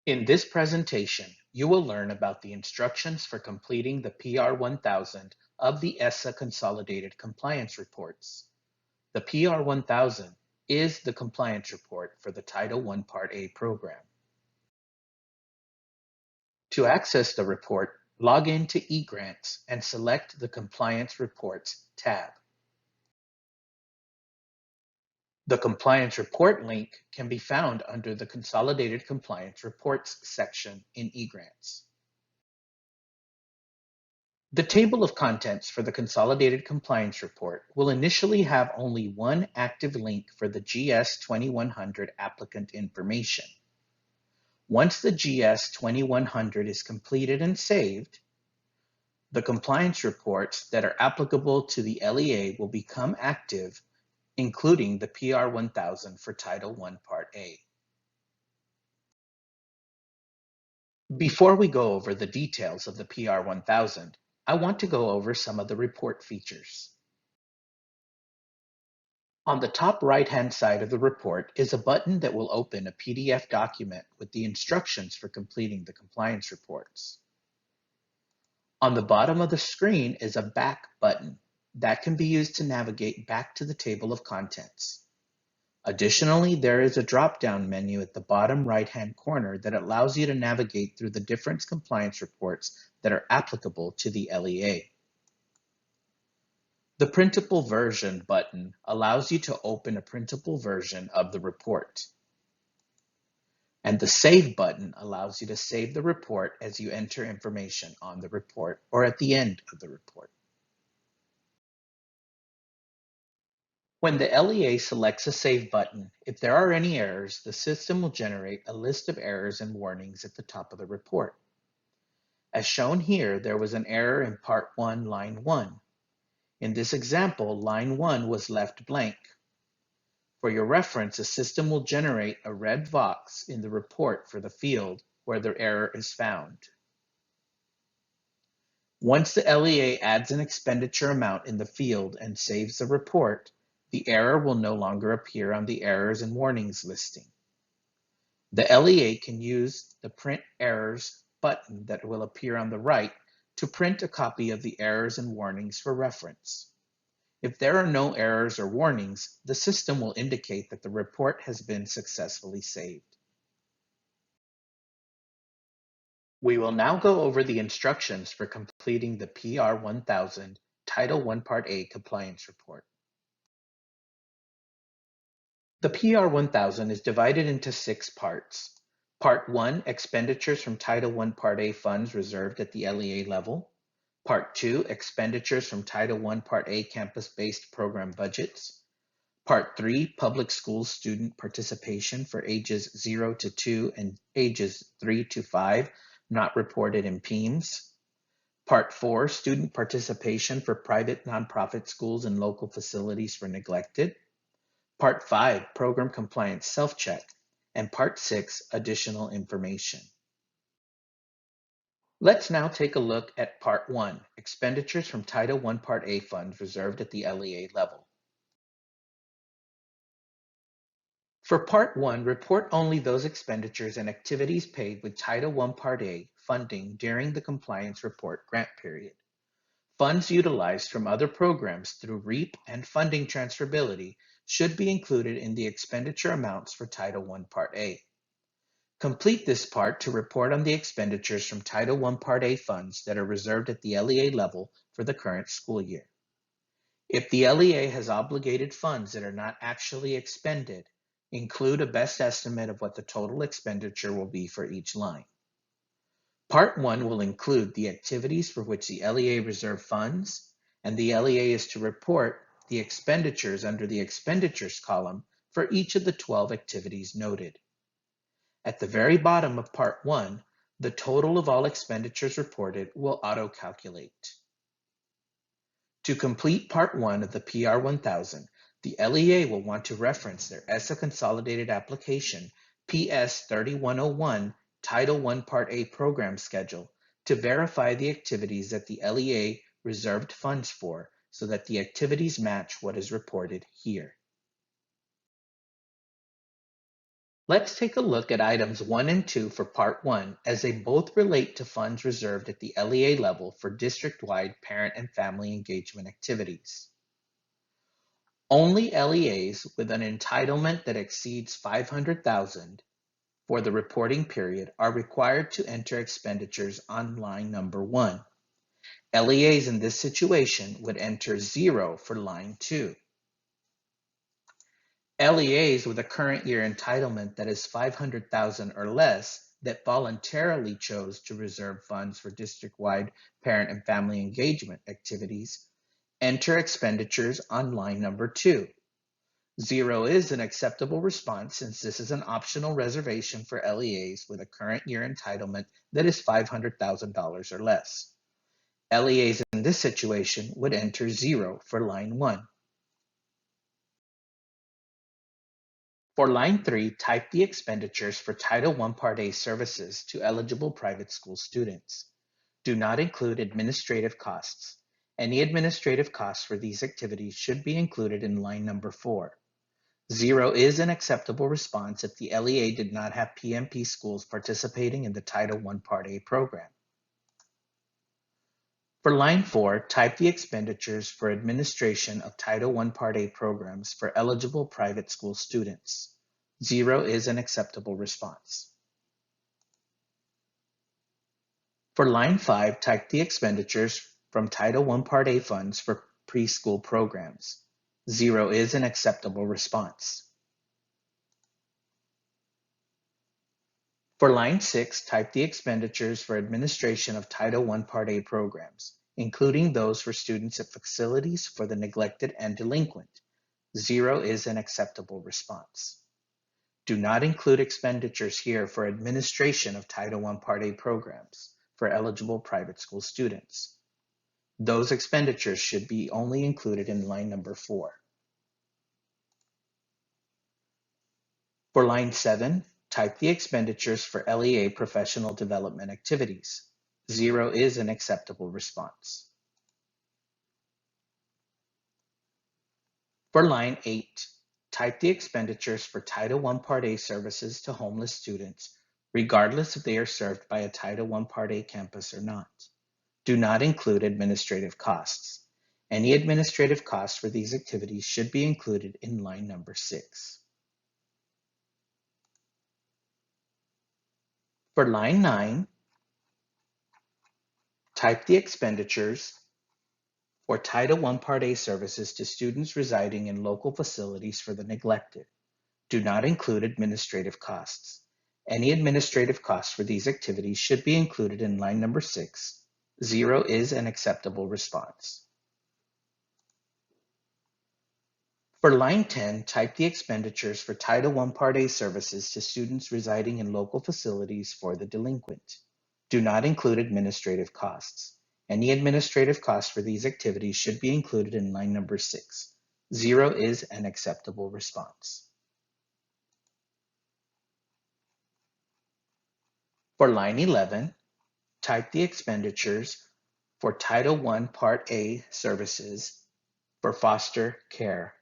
In this presentation, you will learn about the instructions for completing the PR1000 of the ESSA Consolidated Compliance Reports. The PR1000 is the compliance report for the Title I Part A program. To access the report, log in to eGrants and select the Compliance Reports tab. The Compliance Report link can be found under the Consolidated Compliance Reports section in eGrants. The table of contents for the Consolidated Compliance Report will initially have only one active link for the GS 2100 applicant information. Once the GS 2100 is completed and saved, the compliance reports that are applicable to the LEA will become active, including the PR1000 for Title I Part A. Before we go over the details of the PR1000, I want to go over some of the report features. On the top right-hand side of the report is a button that will open a PDF document with the instructions for completing the compliance reports. On the bottom of the screen is a back button that can be used to navigate back to the table of contents. Additionally, there is a drop-down menu at the bottom right-hand corner that allows you to navigate through the different compliance reports that are applicable to the LEA. The Printable Version button allows you to open a printable version of the report. And the Save button allows you to save the report as you enter information on the report or at the end of the report. When the LEA selects a Save button, if there are any errors, the system will generate a list of errors and warnings at the top of the report. As shown here, there was an error in Part 1, Line 1. In this example, Line 1 was left blank. For your reference, the system will generate a red box in the report for the field where the error is found. Once the LEA adds an expenditure amount in the field and saves the report, the error will no longer appear on the Errors and Warnings listing. The LEA can use the Print Errors button that will appear on the right to print a copy of the errors and warnings for reference. If there are no errors or warnings, the system will indicate that the report has been successfully saved. We will now go over the instructions for completing the PR1000 Title I Part A compliance report. The PR1000 is divided into 6 parts. Part 1, expenditures from Title I Part A funds reserved at the LEA level. Part 2, expenditures from Title I Part A campus-based program budgets. Part 3, public school student participation for ages 0 to 2 and ages 3 to 5 not reported in PEIMS. Part 4, student participation for private nonprofit schools and local facilities for neglected. Part 5, program compliance self-check. And Part 6, additional information. Let's now take a look at Part 1, expenditures from Title I Part A funds reserved at the LEA level. For Part 1, report only those expenditures and activities paid with Title I Part A funding during the compliance report grant period. Funds utilized from other programs through REAP and funding transferability should be included in the expenditure amounts for Title I Part A. Complete this part to report on the expenditures from Title I Part A funds that are reserved at the LEA level for the current school year. If the LEA has obligated funds that are not actually expended, include a best estimate of what the total expenditure will be for each line. Part 1 will include the activities for which the LEA reserved funds, and the LEA is to report the expenditures under the expenditures column for each of the 12 activities noted. At the very bottom of Part 1, the total of all expenditures reported will auto-calculate. To complete Part 1 of the PR1000, the LEA will want to reference their ESSA Consolidated Application PS3101 Title I Part A program schedule to verify the activities that the LEA reserved funds for so that the activities, match what is reported here. Let's take a look at items 1 and 2 for Part 1 as they both relate to funds reserved at the LEA level for district-wide parent and family engagement activities. Only LEAs with an entitlement that exceeds $500,000 for the reporting period are required to enter expenditures on line number 1. LEAs in this situation would enter 0 for line 2. LEAs with a current year entitlement that is $500,000 or less that voluntarily chose to reserve funds for district-wide parent and family engagement activities enter expenditures on line number 2. 0 is an acceptable response since this is an optional reservation for LEAs with a current year entitlement that is $500,000 or less. LEAs in this situation would enter 0 for line 1. For line 3, type the expenditures for Title I Part A services to eligible private school students. Do not include administrative costs. Any administrative costs for these activities should be included in line number 4. 0 is an acceptable response if the LEA did not have PMP schools participating in the Title I Part A program. For line 4, type the expenditures for administration of Title I Part A programs for eligible private school students. 0 is an acceptable response. For line 5, type the expenditures from Title I Part A funds for preschool programs. 0 is an acceptable response. For line 6, type the expenditures for administration of Title I Part A programs, including those for students at facilities for the neglected and delinquent. 0 is an acceptable response. Do not include expenditures here for administration of Title I Part A programs for eligible private school students. Those expenditures should be only included in line number 4. For line 7, type the expenditures for LEA professional development activities. 0 is an acceptable response. For line 8, type the expenditures for Title I Part A services to homeless students, regardless if they are served by a Title I Part A campus or not. Do not include administrative costs. Any administrative costs for these activities should be included in line number 6. For line 9, type the expenditures for Title I Part A services to students residing in local facilities for the neglected. Do not include administrative costs. Any administrative costs for these activities should be included in line number 6. 0 is an acceptable response. For line 10, type the expenditures for Title I Part A services to students residing in local facilities for the delinquent. Do not include administrative costs. Any administrative costs for these activities should be included in line number 6. 0 is an acceptable response. For line 11, type the expenditures for Title I Part A services for foster care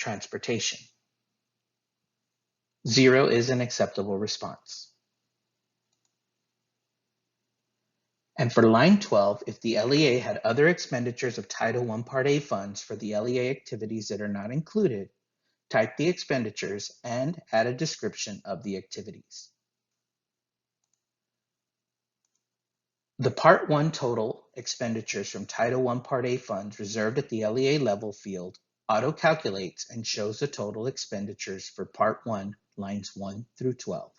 transportation. 0 is an acceptable response. And for line 12, if the LEA had other expenditures of Title I Part A funds for the LEA activities that are not included, type the expenditures and add a description of the activities. The Part 1 total expenditures from Title I Part A funds reserved at the LEA level field auto-calculates and shows the total expenditures for Part 1, lines 1 through 12.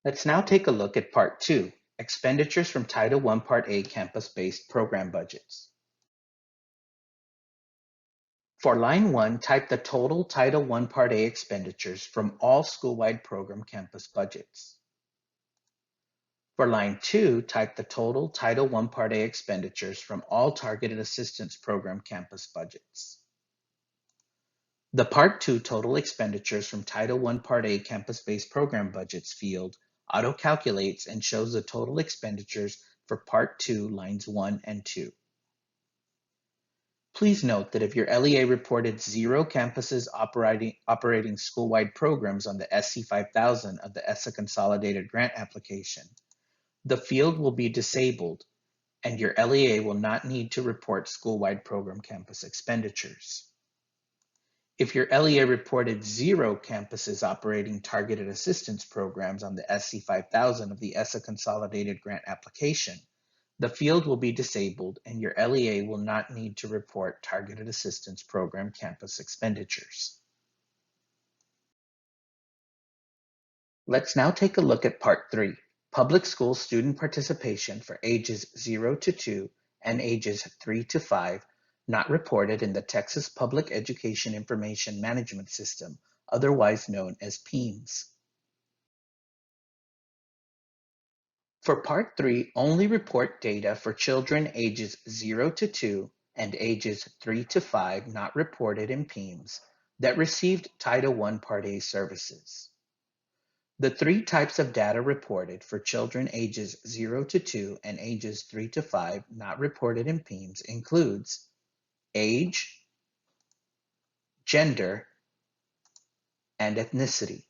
Let's now take a look at Part 2, expenditures from Title I Part A campus-based program budgets. For line 1, type the total Title I Part A expenditures from all school-wide program campus budgets. For line 2, type the total Title I Part A expenditures from all targeted assistance program campus budgets. The Part 2 total expenditures from Title I Part A campus-based program budgets field auto-calculates and shows the total expenditures for Part 2, lines 1 and 2. Please note that if your LEA reported 0 campuses operating school-wide programs on the SC5000 of the ESSA Consolidated Grant application, the field will be disabled and your LEA will not need to report school-wide program campus expenditures. If your LEA reported 0 campuses operating targeted assistance programs on the SC5000 of the ESSA Consolidated Grant application, the field will be disabled and your LEA will not need to report targeted assistance program campus expenditures. Let's now take a look at Part 3, Public School Student Participation for ages 0 to 2 and ages 3 to 5, not reported in the Texas Public Education Information Management System, otherwise known as PIMS. For Part 3, only report data for children ages 0 to 2 and ages 3 to 5 not reported in PIMS that received Title I Part A services. The 3 types of data reported for children ages 0 to 2 and ages 3 to 5 not reported in PIMS includes age, gender, and ethnicity.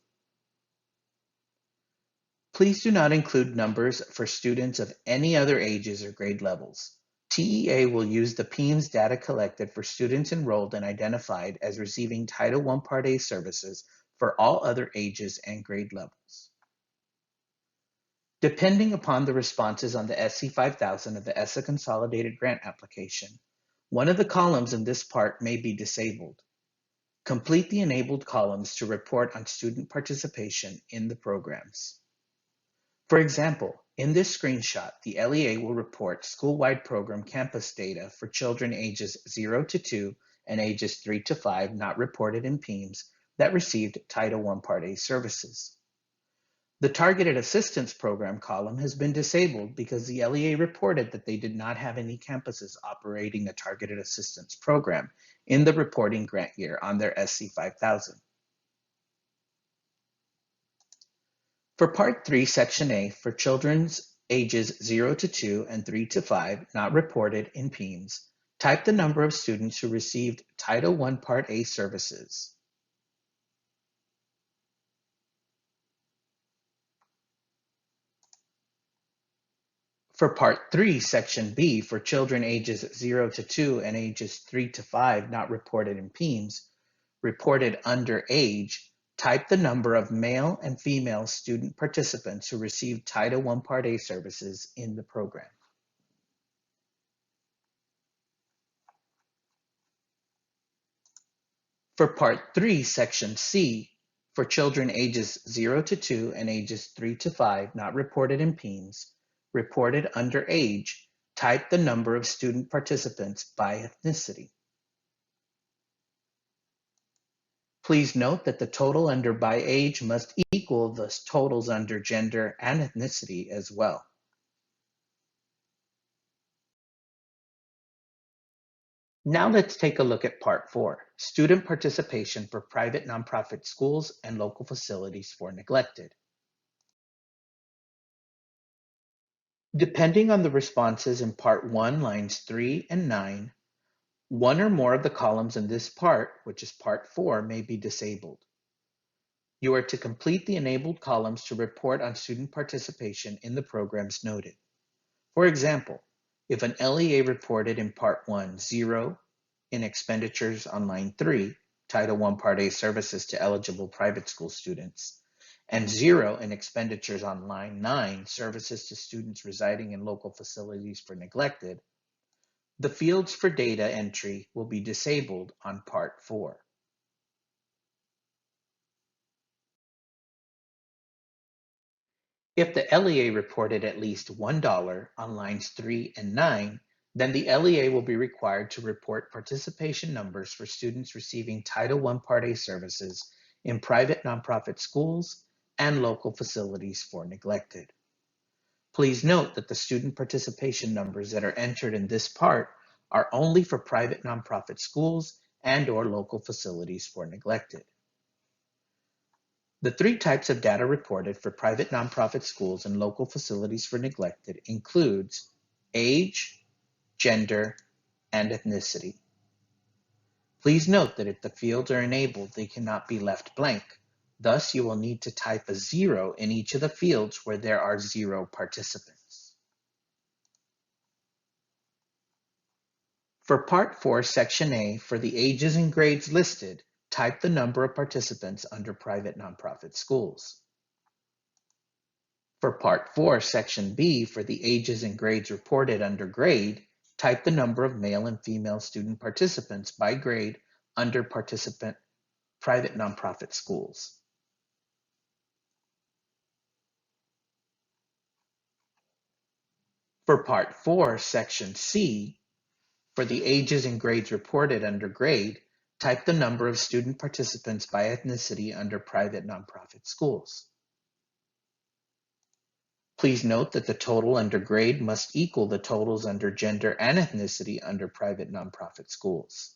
Please do not include numbers for students of any other ages or grade levels. TEA will use the PIMS data collected for students enrolled and identified as receiving Title I Part A services for all other ages and grade levels. Depending upon the responses on the SC5000 of the ESSA Consolidated Grant application, one of the columns in this part may be disabled. Complete the enabled columns to report on student participation in the programs. For example, in this screenshot, the LEA will report school-wide program campus data for children ages 0 to 2 and ages 3 to 5 not reported in PIMS that received Title I Part A services. The Targeted Assistance Program column has been disabled because the LEA reported that they did not have any campuses operating a Targeted Assistance Program in the reporting grant year on their SC5000. For Part 3, Section A, for children's ages 0 to 2 and 3 to 5 not reported in PIMS, type the number of students who received Title I Part A services. For Part 3, Section B, for children ages 0 to 2 and ages 3 to 5 not reported in PIMS, reported under age, type the number of male and female student participants who received Title I Part A services in the program. For Part 3, Section C, for children ages 0 to 2 and ages 3 to 5 not reported in PIMS, reported under age, type the number of student participants by ethnicity. Please note that the total under by age must equal the totals under gender and ethnicity as well. Now let's take a look at Part 4, Student Participation for Private Nonprofit Schools and Local Facilities for Neglected. Depending on the responses in Part 1, lines 3 and 9, one or more of the columns in this part, which is Part 4, may be disabled. You are to complete the enabled columns to report on student participation in the programs noted. For example, if an LEA reported in Part 1, 0 in expenditures on line 3, Title I Part A services to eligible private school students, and 0 in expenditures on line 9, services to students residing in local facilities for neglected, the fields for data entry will be disabled on Part 4. If the LEA reported at least $1 on lines 3 and 9, then the LEA will be required to report participation numbers for students receiving Title I Part A services in private nonprofit schools and local facilities for neglected. Please note that the student participation numbers that are entered in this part are only for private nonprofit schools and/or local facilities for neglected. The 3 types of data reported for private nonprofit schools and local facilities for neglected includes age, gender, and ethnicity. Please note that if the fields are enabled, they cannot be left blank. Thus, you will need to type a 0 in each of the fields where there are 0 participants. For Part 4, Section A, for the ages and grades listed, type the number of participants under private nonprofit schools. For Part 4, Section B, for the ages and grades reported under grade, type the number of male and female student participants by grade under participant private nonprofit schools. For Part 4, Section C, for the ages and grades reported under grade, type the number of student participants by ethnicity under private nonprofit schools. Please note that the total under grade must equal the totals under gender and ethnicity under private nonprofit schools.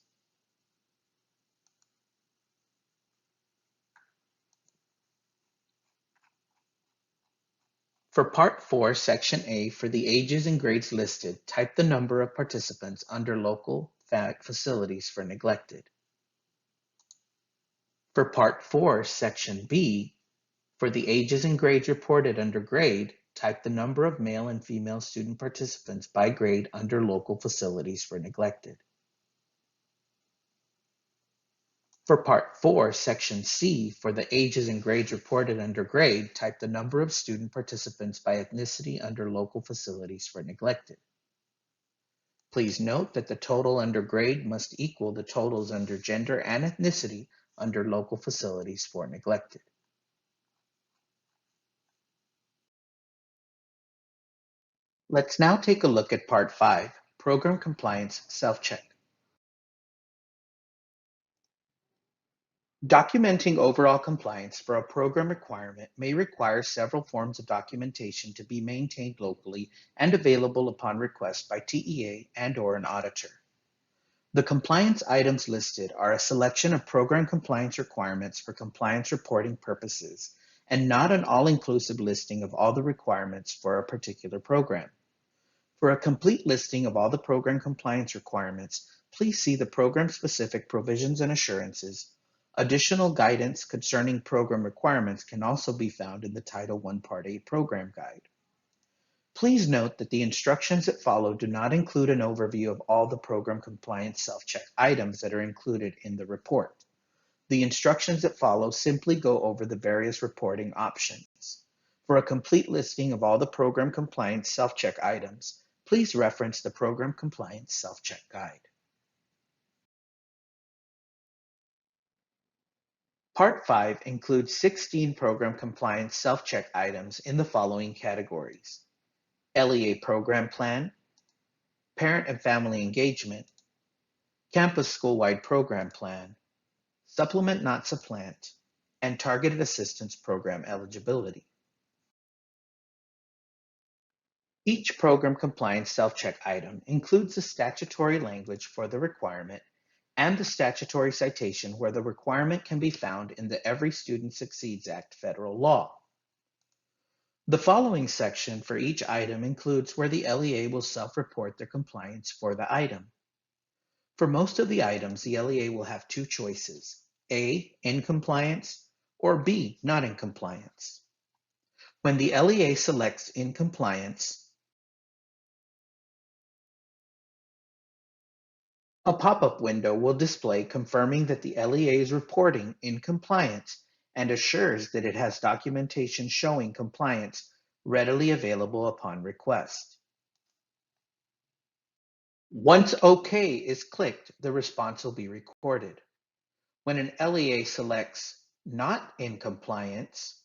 For Part 4, Section A, for the ages and grades listed, type the number of participants under local facilities for neglected. For Part 4, Section B, for the ages and grades reported under grade, type the number of male and female student participants by grade under local facilities for neglected. For Part 4, Section C, for the ages and grades reported under grade, type the number of student participants by ethnicity under local facilities for neglected. Please note that the total under grade must equal the totals under gender and ethnicity under local facilities for neglected. Let's now take a look at Part 5, Program Compliance Self-Check. Documenting overall compliance for a program requirement may require several forms of documentation to be maintained locally and available upon request by TEA and/or an auditor. The compliance items listed are a selection of program compliance requirements for compliance reporting purposes, and not an all-inclusive listing of all the requirements for a particular program. For a complete listing of all the program compliance requirements, please see the program-specific provisions and assurances. Additional guidance concerning program requirements can also be found in the Title I Part 8 Program Guide. Please note that the instructions that follow do not include an overview of all the program compliance self-check items that are included in the report. The instructions that follow simply go over the various reporting options. For a complete listing of all the program compliance self-check items, please reference the Program Compliance Self-Check Guide. Part 5 includes 16 program compliance self-check items in the following categories: LEA Program Plan, Parent and Family Engagement, Campus School-Wide Program Plan, Supplement Not Supplant, and Targeted Assistance Program Eligibility. Each program compliance self-check item includes the statutory language for the requirement and the statutory citation where the requirement can be found in the Every Student Succeeds Act federal law. The following section for each item includes where the LEA will self-report their compliance for the item. For most of the items, the LEA will have two choices: A, in compliance, or B, not in compliance. When the LEA selects in compliance, a pop-up window will display confirming that the LEA is reporting in compliance and assures that it has documentation showing compliance readily available upon request. Once OK is clicked, the response will be recorded. When an LEA selects not in compliance,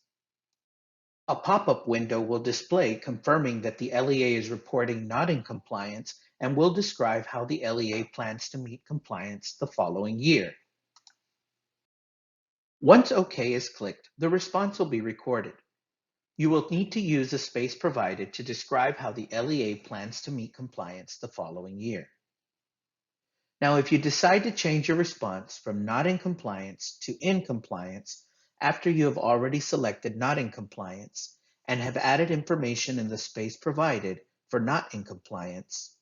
a pop-up window will display confirming that the LEA is reporting not in compliance and will describe how the LEA plans to meet compliance the following year. Once OK is clicked, the response will be recorded. You will need to use the space provided to describe how the LEA plans to meet compliance the following year. Now, if you decide to change your response from not in compliance to in compliance after you have already selected not in compliance and have added information in the space provided for not in compliance,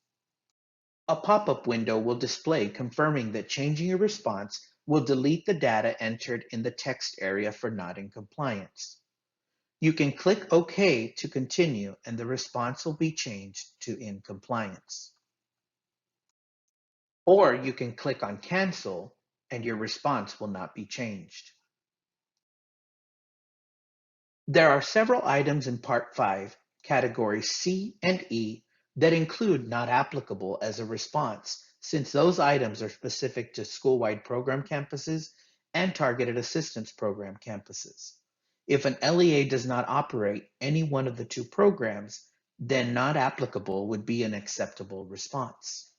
A pop-up window will display confirming that changing your response will delete the data entered in the text area for not in compliance. You can click OK to continue and the response will be changed to in compliance. Or you can click on Cancel and your response will not be changed. There are several items in Part 5, categories C and E, that include not applicable as a response, since those items are specific to school-wide program campuses and targeted assistance program campuses. If an LEA does not operate any one of the two programs, then not applicable would be an acceptable response.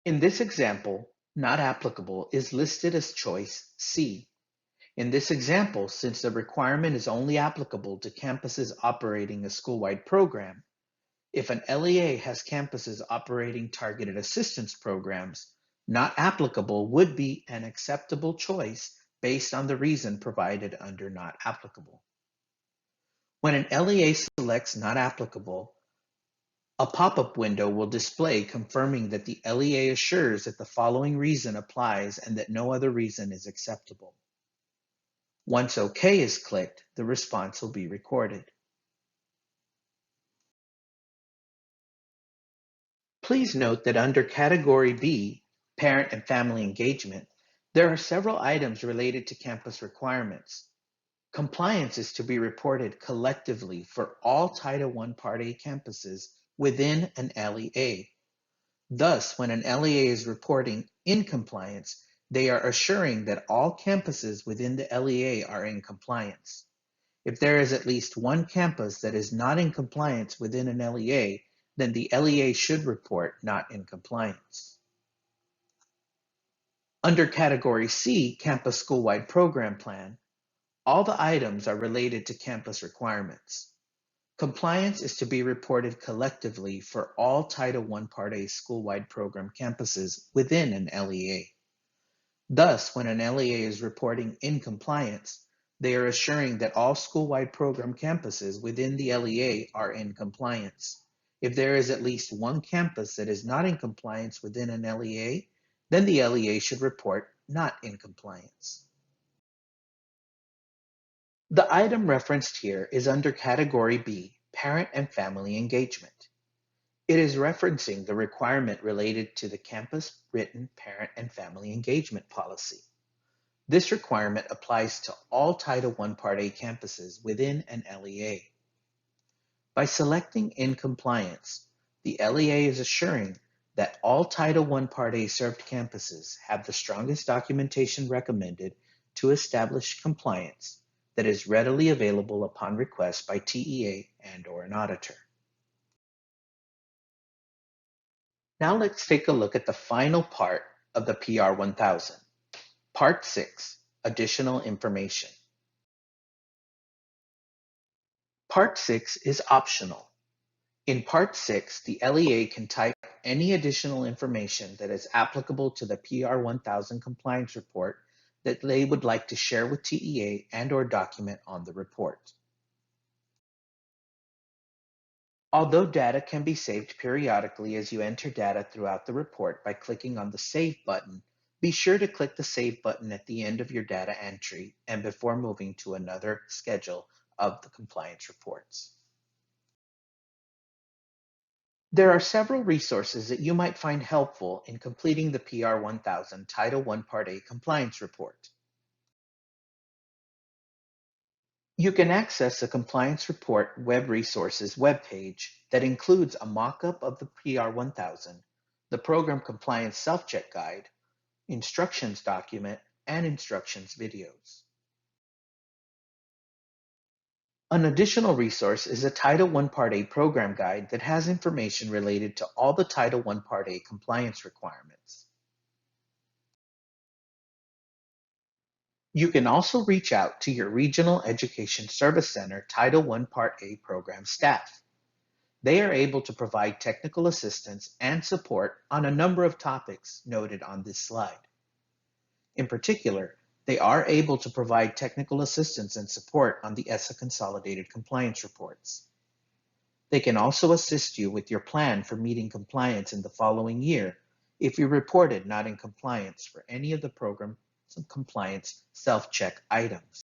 In this example, not applicable is listed as choice C. In this example, since the requirement is only applicable to campuses operating a school-wide program, if an LEA has campuses operating targeted assistance programs, not applicable would be an acceptable choice based on the reason provided under not applicable. When an LEA selects not applicable, a pop-up window will display confirming that the LEA assures that the following reason applies and that no other reason is acceptable. Once OK is clicked, the response will be recorded. Please note that under Category B, Parent and Family Engagement, there are several items related to campus requirements. Compliance is to be reported collectively for all Title I Part A campuses within an LEA. Thus, when an LEA is reporting in compliance, they are assuring that all campuses within the LEA are in compliance. If there is at least one campus that is not in compliance within an LEA, then the LEA should report not in compliance. Under Category C, Campus School-Wide Program Plan, all the items are related to campus requirements. Compliance is to be reported collectively for all Title I Part A school-wide program campuses within an LEA. Thus, when an LEA is reporting in compliance, they are assuring that all school-wide program campuses within the LEA are in compliance. If there is at least one campus that is not in compliance within an LEA, then the LEA should report not in compliance. The item referenced here is under Category B, Parent and Family Engagement. It is referencing the requirement related to the campus written parent and family engagement policy. This requirement applies to all Title I Part A campuses within an LEA. By selecting in compliance, the LEA is assuring that all Title I Part A served campuses have the strongest documentation recommended to establish compliance that is readily available upon request by TEA and/or an auditor. Now let's take a look at the final part of the PR1000, Part 6, Additional Information. Part 6 is optional. In Part 6, the LEA can type any additional information that is applicable to the PR1000 compliance report that they would like to share with TEA and/or document on the report. Although data can be saved periodically as you enter data throughout the report by clicking on the Save button, be sure to click the Save button at the end of your data entry and before moving to another schedule of the compliance reports. There are several resources that you might find helpful in completing the PR1000 Title I Part A compliance report. You can access the Compliance Report Web Resources webpage that includes a mock-up of the PR1000, the Program Compliance Self-Check Guide, instructions document, and instructions videos. An additional resource is a Title I Part A program guide that has information related to all the Title I Part A compliance requirements. You can also reach out to your Regional Education Service Center Title I Part A program staff. They are able to provide technical assistance and support on a number of topics noted on this slide. In particular, they are able to provide technical assistance and support on the ESSA Consolidated Compliance Reports. They can also assist you with your plan for meeting compliance in the following year if you reported not in compliance for any of the program compliance self-check items.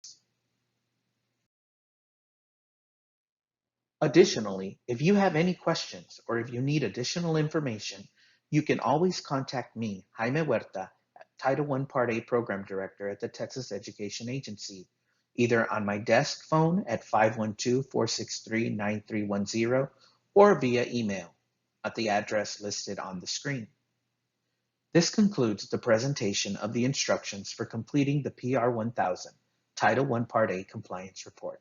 Additionally, if you have any questions or if you need additional information, you can always contact me, Jaime Huerta, Title I Part A Program Director at the Texas Education Agency, either on my desk phone at 512-463-9310 or via email at the address listed on the screen. This concludes the presentation of the instructions for completing the PR1000 Title I Part A Compliance Report.